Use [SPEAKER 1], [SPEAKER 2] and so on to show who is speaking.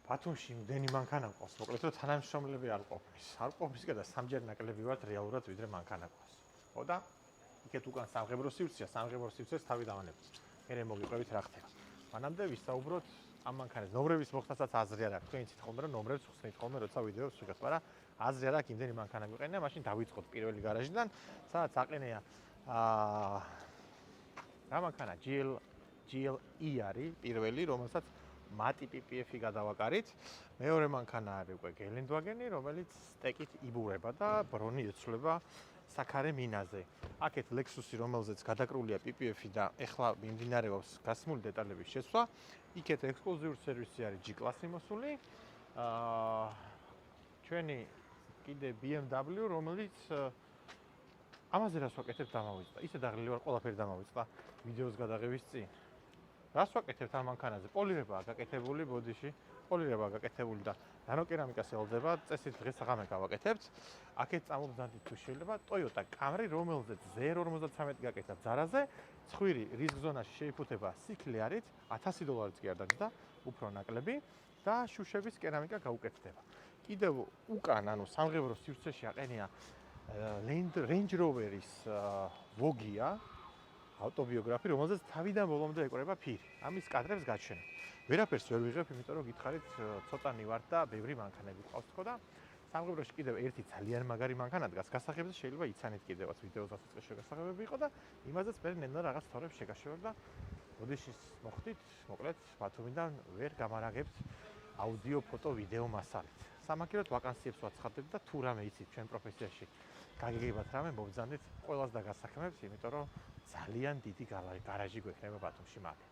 [SPEAKER 1] ბათუმში იმდენი მანქანა ყავს, მოკლედ რომ თანამშრომლები არ ყოფნის. არ ყოფნის და სამჯერ ნაკლები ვართ რეალურად ვიდრე მანქანა ყავს. ხო და იქეთ უკან სამღებრო სივრცეა, სამღებრო სივრცეს თავი დავანებთ. მერე მოგიყვებით რა ხდება. მანამდე ვისაუბროთ ამ მანქანაზე. ნომრების მოხდასაც აზრი არ აქვს. თქვენ იცით ხოლმე რომ ნომრებს ხსნით ხოლმე როცა ვიდეოს ვიღებთ, მაგრამ აზრი არ აქვს იმდენი მანქანა გვიყენია, მაშინ დავიწყოთ პირველი გარაჟიდან, სადაც აყენეა რა მანქანა GLE არის პირველი, რომელსაც მატი PPF-ი გადავაკარით. მეორე მანქანა არის უკვე გელენდვაგენი, რომელიც სტეკით იბურება და ბრონი ეცვლება საქარე მინაზე. აქეთ Lexus-ი, რომელზეც გადაკრულია PPF-ი და ეხლა მიმდინარეობს გასმული დეტალების შეცვლა. იქეთ ექსკლუზიური სერვისი არის G-კლასი მოსული. ჩვენი კიდე BMW, რომელიც ამაზე რას ვაკეთებ დამავიწყდა. ისე დაღლილი ვარ, ყველაფერი დამავიწყდა ვიდეოს გადაღების წინ. რას ვაკეთებთ ამ მანქანაზე? პოლირებაა გაკეთებული ბოდიში, პოლირებაა გაკეთებული და ნანოკერამიკას ელოდება, წესით დღესაღამე გავაკეთებთ. აქეთ წამობზანდით თუ შეიძლება Toyota Camry, რომელზეც 0.53 გაკეთა ძარაზე, ცხვირი რისკ ზონაში შეიფუთება სიქლიარით, $1000 კი არ დაჯდა, უფრო ნაკლები და შუშების კერამიკა გაუკეთდება. კიდევ უკან, ანუ სამღებრო სივრცეში აყენია Range Rover-ის Vogue-ია, ავტობიოგრაფი, რომელზეც თავიდან ბოლომდე ეყრება ფირი. ამის კადრებს გაჩვენებ. ვერაფერს ვერ ვიღებ, იმიტომ რომ გითხარით ცოტანი ვარ და ბევრი მანქანები ყავს თქო და სამღებროში კიდევ ერთი ძალიან მაგარი მანქანა დგას გასახებზე, შეიძლება იცანით კიდევაც ვიდეოს დასაწყისში გასახებები იყო და იმაზეც მე ნენა რაღაც თორებს შეგაშევარ და ბოდიშის მოხდით, მოკლედ ბათუმიდან ვერ გამარაგებთ აუდიო, ფოტო, ვიდეო მასალით. სამაგიეროდ ვაკანსიებს ვაცხადებ და თუ რამე იცით ჩვენ პროფესიაში გაგიგებათ რამე მობრძანდით ყველას და გასაქმებს, იმიტომ რომ ძალიან დიდი გარაჟი გვექნება ბათუმში მალე.